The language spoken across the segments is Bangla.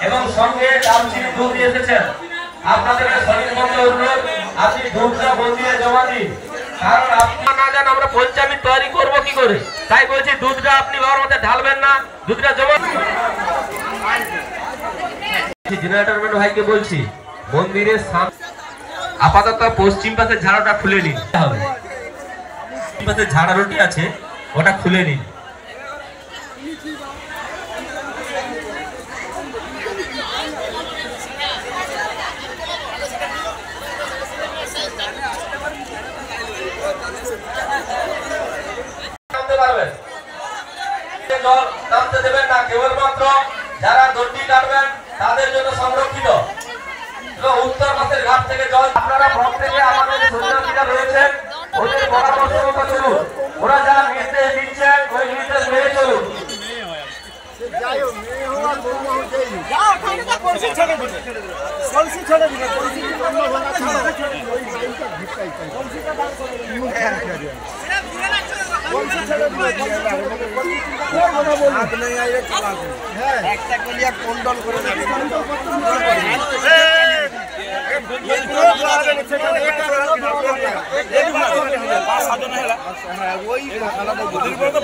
এবং সঙ্গে ডাবচিনি দুধ নিয়ে এসেছেন। আপনাদের সলিলবন্ধ অনুরোধ, আপনি দুধটা মন্দিরে জমা দিন, কারণ আপনারা না জানেন আমরা পঞ্চামৃত তৈরি করবো কি করে, তাই বলছি দুধটা আপনি বাবার মধ্যে ঢালবেন না, দুধটা জমা। জেনারেটর ম্যান ভাইকে বলছি মন্দিরের আপাতত পশ্চিম পাশে ঝাড়াটা খুলে নিন, পশ্চিম পাশে ঝাড়া রুটি আছে ওটা খুলে নিন। জল নামতে দেবেন না, কেবলমাত্র যারা দণ্ডি কাটবেন তাদের জন্য সংরক্ষিত। উত্তর পাশের ঘাট থেকে জল আপনারা প্রত্যেকে আমাদের সন্ন্যাসীরা রয়েছেন ওদের পরামর্শ মতো চলুন, ওরা যা নির্দেশ দিচ্ছেন ওই নির্দেশ মেনে চলুন। একটা কলিয়া কন্ডল করে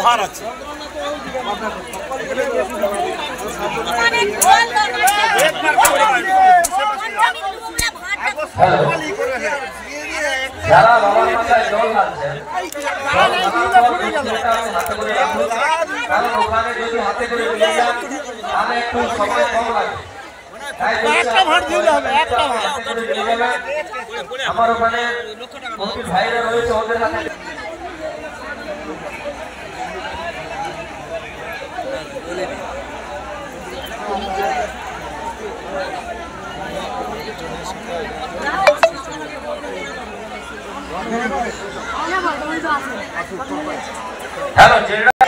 ভার আছে যারা বাবার মাথায় জল ঢালছেন কারণ ওখানে যদি হাতে করে নিয়ে যান তাহলে একটু সময় কম লাগে। আমার ওখানে ভাইরা রয়েছে ওদের হাতে হ্যালো।